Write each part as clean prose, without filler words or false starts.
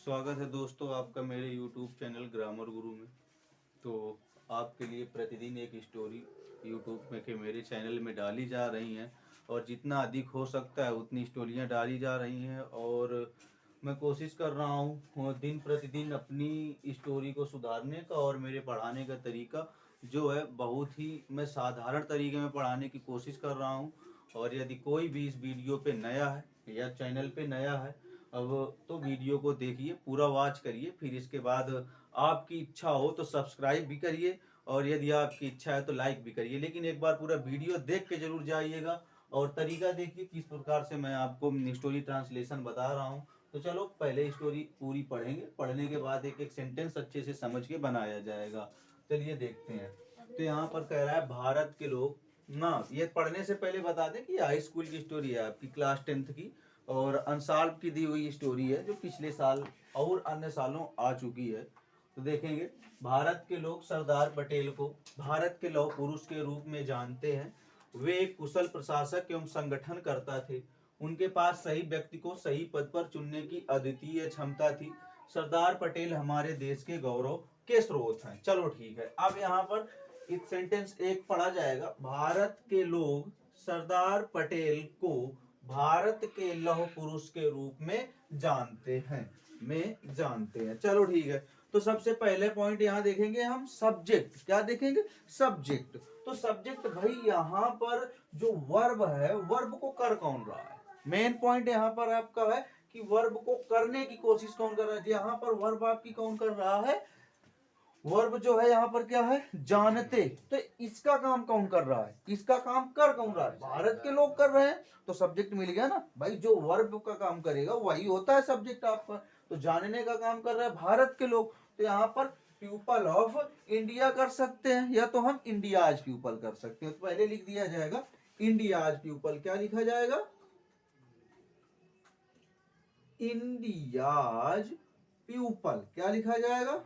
स्वागत है दोस्तों आपका मेरे YouTube चैनल ग्रामर गुरु में। तो आपके लिए प्रतिदिन एक स्टोरी YouTube में के मेरे चैनल में डाली जा रही हैं और जितना अधिक हो सकता है उतनी स्टोरियां डाली जा रही हैं और मैं कोशिश कर रहा हूँ दिन प्रतिदिन अपनी स्टोरी को सुधारने का और मेरे पढ़ाने का तरीका जो है बहुत ही मैं साधारण तरीके में पढ़ाने की कोशिश कर रहा हूँ। और यदि कोई भी इस वीडियो पे नया है या चैनल पे नया है अब तो वीडियो को देखिए, पूरा वॉच करिए, फिर इसके बाद आपकी इच्छा हो तो सब्सक्राइब भी करिए और यदि आपकी इच्छा है तो लाइक भी करिए, लेकिन एक बार पूरा वीडियो देख के जरूर जाइएगा। और तरीका देखिए किस प्रकार से मैं आपको स्टोरी ट्रांसलेशन बता रहा हूँ। तो चलो पहले स्टोरी पूरी पढ़ेंगे, पढ़ने के बाद एक एक सेंटेंस अच्छे से समझ के बनाया जाएगा। चलिए देखते हैं। तो यहाँ पर कह रहा है भारत के लोग ना, ये पढ़ने से पहले बता दें कि हाई स्कूल की स्टोरी है आपकी क्लास 10th की और अनसाल्व की दी हुई स्टोरी है जो पिछले साल और अन्य सालों आ चुकी है। तो देखेंगे, भारत के लोग सरदार पटेल को भारत के लौह पुरुष के रूप में जानते हैं। वे एक कुशल प्रशासक एवं संगठन करता थे। उनके पास सही व्यक्ति को सही पद पर चुनने की अद्वितीय क्षमता थी। सरदार पटेल हमारे देश के गौरव के स्रोत हैं। चलो ठीक है, अब यहाँ पर एक सेंटेंस एक पढ़ा जाएगा। भारत के लोग सरदार पटेल को भारत के लौह पुरुष के रूप में जानते हैं। चलो ठीक है, तो सबसे पहले पॉइंट यहाँ देखेंगे हम सब्जेक्ट। क्या देखेंगे? सब्जेक्ट। तो सब्जेक्ट भाई यहाँ पर जो वर्ब है, वर्ब को कर कौन रहा है? मेन पॉइंट यहाँ पर आपका है कि वर्ब को करने की कोशिश कौन कर रहा है। यहाँ पर वर्ब आपकी कौन कर रहा है? वर्ब जो है यहाँ पर क्या है? जानते। तो इसका काम कौन कर रहा है? इसका काम कर कौन रहा है? भारत के लोग कर रहे हैं, तो सब्जेक्ट मिल गया ना भाई। जो वर्ब का काम करेगा वही होता है सब्जेक्ट आपका। तो जानने का काम कर रहा है भारत के लोग, तो यहाँ पर पीपल ऑफ इंडिया कर सकते हैं या तो हम इंडियाज पीपल कर सकते हैं। तो पहले लिख दिया जाएगा इंडियाज पीपल। क्या लिखा जाएगा? India's people. क्या लिखा जाएगा?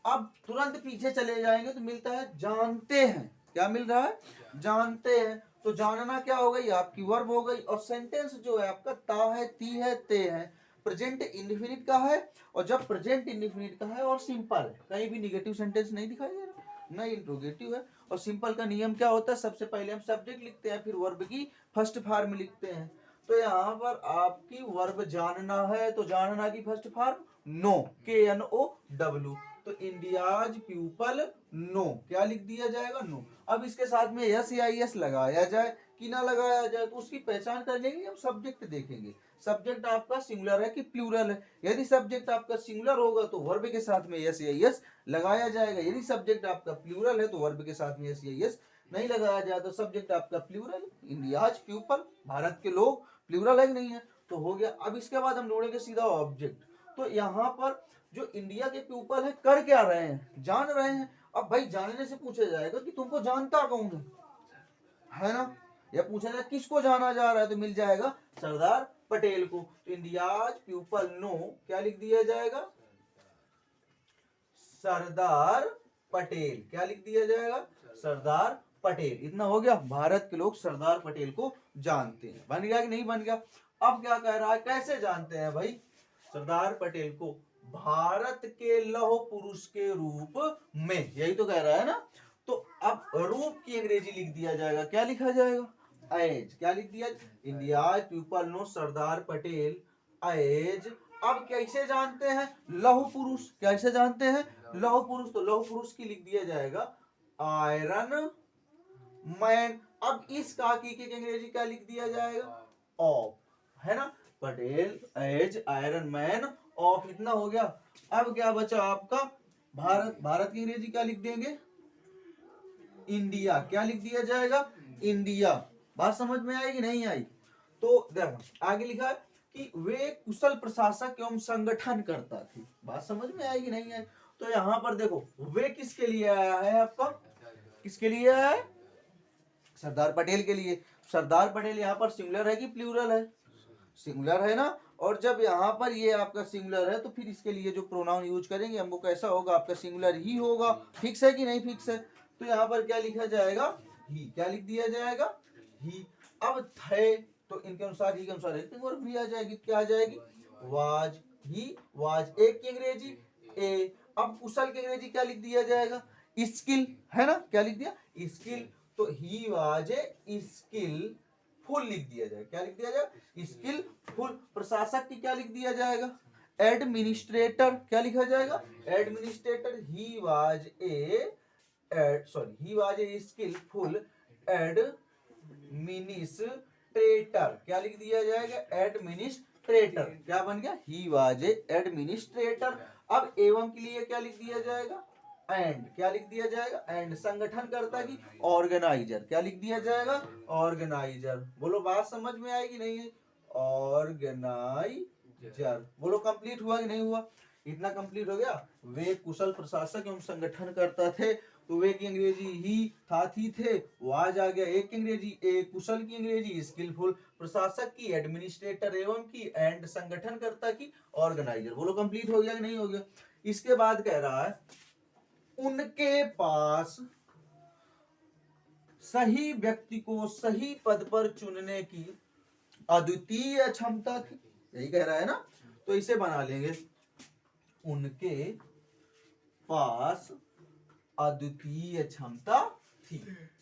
अब तुरंत पीछे चले जाएंगे तो मिलता है जानते हैं। क्या मिल रहा है? जानते हैं। तो जानना क्या हो गई? आपकी वर्ब हो गई। और सेंटेंस जो है आपका ता है, ती है, ते है, प्रेजेंट इंडेफिनिट का है। और जब प्रेजेंट इंडेफिनिट का है और सिंपल है, कहीं भी निगेटिव सेंटेंस नहीं दिखाई दे रहा, नहीं इंट्रोगेटिव है। और सिंपल का नियम क्या होता है? सबसे पहले हम सब्जेक्ट लिखते हैं, फिर वर्ब की फर्स्ट फॉर्म लिखते हैं। तो यहाँ पर आपकी वर्ब जानना है, तो जानना की फर्स्ट फॉर्म नो, KNOW। तो इंडियाज पीपल नो। क्या लिख दिया जाएगा? नो। अब इसके साथ में यस या यस लगाया जाए कि ना लगाया जाए, तो उसकी पहचान करने के लिए हम सब्जेक्ट देखेंगे। सब्जेक्ट आपका सिंगुलर है कि प्लूरल है? यदि सब्जेक्ट आपका सिंगुलर होगा तो वर्ब के साथ में यस या यस लगाया जाएगा। यदि सब्जेक्ट आपका प्लूरल है तो वर्ब के साथ में यस या यस नहीं लगाया जाए। तो सब्जेक्ट आपका प्लूरल, इंडियाज पीपल, भारत के लोग, प्लूरल है कि नहीं है? तो हो गया। अब इसके बाद हम ढूंढेंगे सीधा ऑब्जेक्ट। तो यहाँ पर जो इंडिया के पीपल है कर क्या रहे हैं? जान रहे हैं। अब भाई जानने से पूछा जाएगा कि तुमको जानता कौन है ना? या पूछा जाए किसको जाना जा रहा है, तो मिल जाएगा सरदार पटेल को। तो इंडियाज पीपल नो, क्या लिख दिया जाएगा? सरदार पटेल। क्या लिख दिया जाएगा? सरदार पटेल। इतना हो गया। भारत के लोग सरदार पटेल को जानते हैं। बन गया कि नहीं बन गया? अब क्या कह रहा है? कैसे जानते हैं भाई सरदार पटेल को? भारत के लौह पुरुष के रूप में, यही तो कह रहा है ना। तो अब रूप की अंग्रेजी लिख दिया जाएगा। क्या लिखा जाएगा? एज। क्या लिख दिया? India's people know Sardar Patel as. अब कैसे जानते हैं? लौह पुरुष। कैसे जानते हैं? लौह पुरुष। तो लौह पुरुष की लिख दिया जाएगा आयरन मैन। अब इस का की अंग्रेजी क्या लिख दिया जाएगा? ऑफ, है ना? Patel as iron man of. इतना हो गया। अब क्या बचा आपका? भारत। भारत की अंग्रेजी क्या लिख देंगे? इंडिया। क्या लिख दिया जाएगा? इंडिया। बात समझ में आएगी नहीं आई? तो देखो आगे लिखा है कि वे कुशल प्रशासक एवं संगठन करता थी। बात समझ में आएगी नहीं आई? तो यहाँ पर देखो वे किसके लिए आया है आपका? किसके लिए आया है? सरदार पटेल के लिए। सरदार पटेल यहाँ पर सिंगुलर है कि प्लूरल है? सिंगुलर है ना। और जब यहाँ पर ये आपका सिंगुलर है तो फिर इसके लिए जो प्रोनाउन यूज करेंगे हमको कैसा होगा? आपका सिंगुलर ही होगा। फिक्स है कि नहीं फिक्स है? तो यहाँ पर क्या लिखा जाएगा? ही। क्या लिख दिया जाएगा? ही। अब थे तो इनके अनुसार ही के अनुसार हेल्पिंग वर्ब भी आ जाएगी। क्या आ जाएगी? वाज, ही वाज, एक की अंग्रेजी ए। अब कुशल की अंग्रेजी क्या लिख दिया जाएगा, स्किल, है ना, क्या लिख दिया, स्किल। तो ही वाज ए स्किल फुल लिख दिया जाएगा, क्या लिख दिया जाएगा, स्किल फुल। प्रशासक की क्या लिख दिया जाएगा, एडमिनिस्ट्रेटर, क्या लिखा जाएगा, administrator. He was a he was a skillful administrator, क्या लिख दिया जाएगा, एडमिनिस्ट्रेटर। क्या बन गया, ही वाज ए एडमिनिस्ट्रेटर। अब एवं के लिए क्या लिख दिया जाएगा, एंड, क्या लिख दिया जाएगा, एंड। संगठन करता की ऑर्गेनाइजर, क्या लिख दिया जाएगा, ऑर्गेनाइजर। बोलो बात समझ में आएगी नहीं है, ऑर्गेनाइजर। बोलो कंप्लीट हुआ कि नहीं हुआ, इतना कंप्लीट हो गया। वे कुशल प्रशासक एवं संगठन करता थे, तो वे की अंग्रेजी ही था, थी, थे, वाज आ गया। एक की अंग्रेजी ए, कुशल की अंग्रेजी स्किलफुल, प्रशासक की एडमिनिस्ट्रेटर एवं की, एंड संगठन करता की ऑर्गेनाइजर। बोलो कंप्लीट हो गया कि नहीं हो गया। इसके बाद कह रहा है उनके पास सही व्यक्ति को सही पद पर चुनने की अद्वितीय क्षमता थी, यही कह रहा है ना। तो इसे बना लेंगे, उनके पास अद्वितीय क्षमता थी,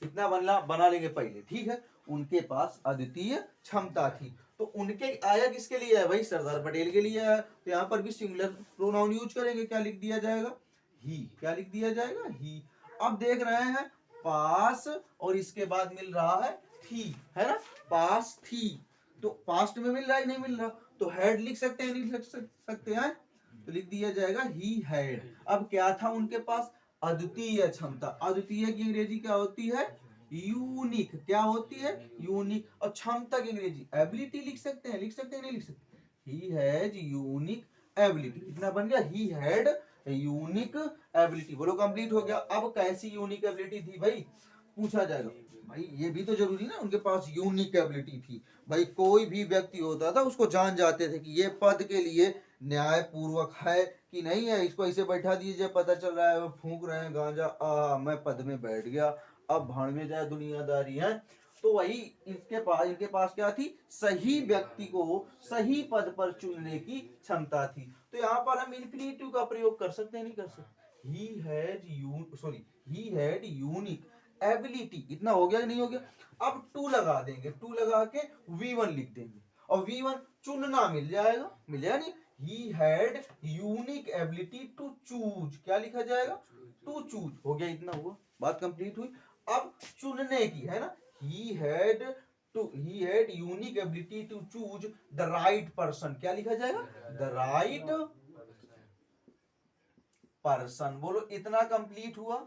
इतना बना लेंगे पहले, ठीक है। उनके पास अद्वितीय क्षमता थी। तो उनके आया किसके लिए है भाई, सरदार पटेल के लिए है। तो यहाँ पर भी सिंगुलर प्रोनाउन यूज करेंगे, क्या लिख दिया जाएगा, ही, क्या लिख दिया जाएगा, ही। अब देख रहे हैं पास और इसके बाद मिल रहा है थी, है ना, पास थी। तो पास्ट में मिल रहा है नहीं मिल रहा, तो हैड लिख सकते हैं, नहीं लिख सकते हैं, तो लिख दिया जाएगा ही हैड। अब क्या था उनके पास, अद्वितीय क्षमता। अद्वितीय की अंग्रेजी क्या होती है, यूनिक, क्या होती है, यूनिक। और क्षमता की अंग्रेजी एबिलिटी लिख सकते हैं, लिख सकते हैं, नहीं लिख सकते, ही हैज यूनिक एबिलिटी। कितना बन गया, ही हैड यूनिक एबिलिटी। बोलो कंप्लीट हो गया। अब कैसी यूनिक एबिलिटी थी भाई, पूछा जाएगा। भाई ये भी तो जरूरी ना, उनके पास यूनिक एबिलिटी थी। भाई कोई भी व्यक्ति होता था उसको जान जाते थे कि ये पद के लिए न्याय पूर्वक है कि नहीं है। इसको ऐसे बैठा दीजिए, पता चल रहा है वो फूंक रहे हैं गांजा, मैं पद में बैठ गया, अब भाड़ में जाए दुनियादारी है। तो वही इनके पास क्या थी, सही व्यक्ति को सही पद पर चुनने की क्षमता थी। तो यहाँ पर हम इन्फिनेटिव का प्रयोग कर सकते हैं, नहीं कर सकते, ही हैड यूनिक एबिलिटी। इतना हो गया कि नहीं हो गया। अब टू लगा देंगे, टू लगा के V1 लिख देंगे, और V1 चुनना मिल जाएगा, मिल जाएगा नहीं। He had unique ability to choose, क्या लिखा जाएगा, टू चूज। हो गया, इतना हुआ, बात कंप्लीट हुई। अब चुनने की है ना, he had unique ability to choose the right person, क्या लिखा जाएगा, द राइट पर्सन। बोलो इतना कंप्लीट हुआ,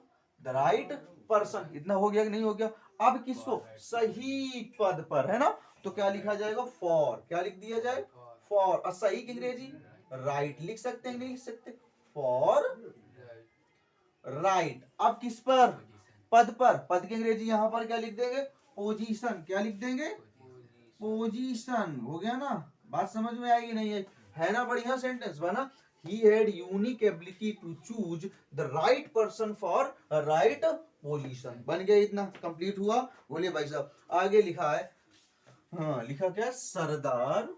द राइट पर्सन। इतना हो गया कि नहीं हो गया। अब किसको, सही पद पर, है ना, तो क्या लिखा जाएगा, फॉर, क्या लिख दिया जाए, फॉर। और सही की अंग्रेजी राइट लिख सकते हैं, नहीं लिख सकते, फॉर राइट। अब किस पर, पद पर, पद की अंग्रेजी यहां पर क्या लिख देंगे, पोजीशन, क्या लिख देंगे, पोजीशन। हो गया ना, बात समझ में आएगी नहीं है ना, बढ़िया सेंटेंस बना। He had unique ability to choose the right person for a right position। बन गया, इतना कंप्लीट हुआ। बोलिए भाई साहब, आगे लिखा है, हाँ लिखा क्या, सरदार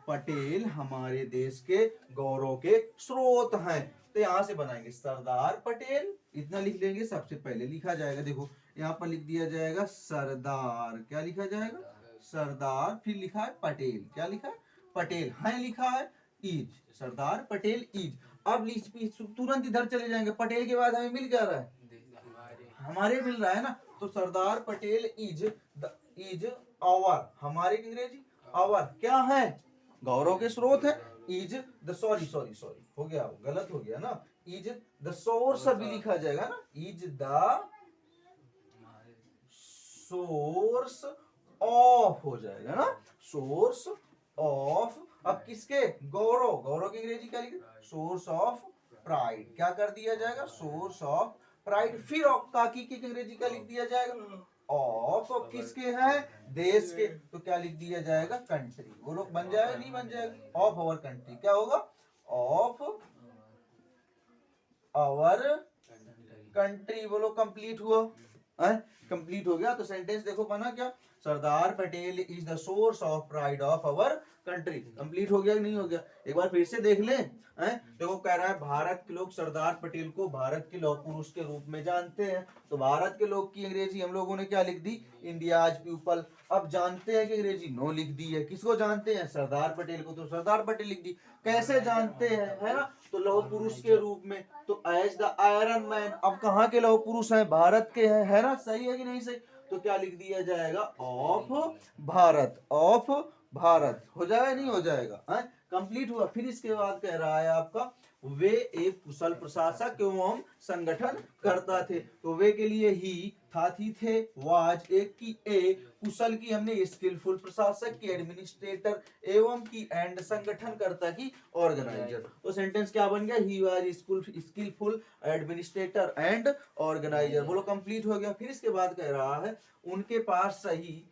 पटेल हमारे देश के गौरव के स्रोत हैं। तो यहाँ से बनाएंगे सरदार पटेल, इतना लिख लेंगे। सबसे पहले लिखा जाएगा, देखो यहाँ पर लिख दिया जाएगा सरदार, क्या लिखा जाएगा, सरदार, फिर लिखा है पटेल, क्या लिखा है, पटेल है, लिखा है इज, सरदार पटेल इज। अब तुरंत इधर चले जाएंगे, पटेल के बाद हमें मिल क्या रहा है, हमारे मिल रहा है ना। तो सरदार पटेल इज आवर, हमारे की अंग्रेजी आवर क्या है, गौरव के स्रोत है। इज द सॉरी हो गया, गलत हो गया ना, इज द सोर्स भी लिखा जाएगा ना, इज द सोर्स ऑफ हो जाएगा ना, सोर्स ऑफ। अब किसके, गौरव, गौरव की अंग्रेजी क्या लिखे, सोर्स ऑफ प्राइड, क्या कर दिया जाएगा, सोर्स ऑफ प्राइड। फिर काकी की अंग्रेजी क्या लिख दिया जाएगा, ऑफ किसके हैं, देश के, तो क्या लिख दिया जाएगा, कंट्री। बोलो बन जाएगा नहीं बन जाएगा, ऑफ आवर कंट्री, क्या होगा, ऑफ आवर कंट्री। बोलो कंप्लीट हुआ, कंप्लीट हो गया। तो सेंटेंस देखो बना क्या, Sardar Patel is the source of pride of our country. Complete हो गया कि नहीं हो गया? एक बार फिर से देख लें। देखो कह रहा है भारत के लोग सरदार पटेल को भारत के लौह पुरुष के रूप में जानते हैं। तो भारत के लोग की अंग्रेजी हम लोगों ने क्या लिख दी? India's people. अब जानते हैं कि अंग्रेजी नो लिख दी है। किसको जानते हैं? सरदार पटेल को। तो सरदार पटेल लिख दी। कैसे जानते हैं, है ना? तो लौह पुरुष के रूप में, तो एज द आयरन मैन। अब कहाँ के लौह पुरुष हैं? भारत के हैं, है ना? सही है कि नहीं सही? तो क्या लिख दिया जाएगा? ऑफ भारत। ऑफ भारत हो जाएगा नहीं हो जाएगा? कंप्लीट हुआ। फिर इसके बाद कह रहा है आपका वे एक कुशल प्रशासक एवं संगठन करता थे। तो वे के लिए ही था, थी, थे, वाज, एक की ए, कुशल की हमने स्किलफुल, प्रशासक की एडमिनिस्ट्रेटर, एवं की एंड, संगठन करता की ऑर्गेनाइजर। तो सेंटेंस क्या बन गया? He was skillful administrator and organiser. बोलो कंप्लीट हो गया। फिर इसके बाद कह रहा है उनके पास सही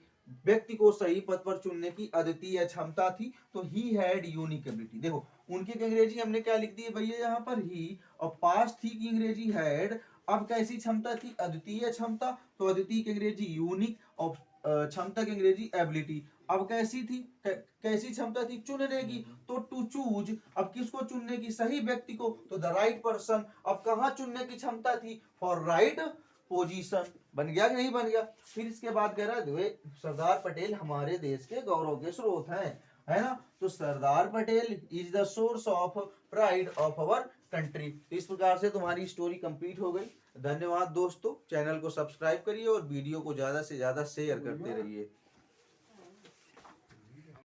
व्यक्ति को सही पद पर चुनने की अद्वितीय क्षमता थी। तो ही हैड यूनिक एबिलिटी। देखो उनकी अंग्रेजी हमने क्या लिख दी है भैया यहाँ पर? ही। और पास थी की अंग्रेजी हैड। अब कैसी क्षमता थी? अद्वितीय क्षमता। तो अद्वितीय की अंग्रेजी यूनिक और क्षमता की अंग्रेजी एबिलिटी। अब कैसी थी? कैसी क्षमता थी? चुनने की। तो टू चूज। अब किसको चुनने की? सही व्यक्ति को। तो द राइट पर्सन। अब कहाँ चुनने की क्षमता थी? For right position. बन गया कि नहीं बन गया? फिर इसके बाद कह रहा है सरदार पटेल हमारे देश के गौरव के स्रोत हैं, है ना? तो Sardar Patel is the source of pride of our country. इस प्रकार से तुम्हारी स्टोरी कंप्लीट हो गई। धन्यवाद दोस्तों। चैनल को सब्सक्राइब करिए और वीडियो को ज्यादा से ज्यादा शेयर करते रहिए।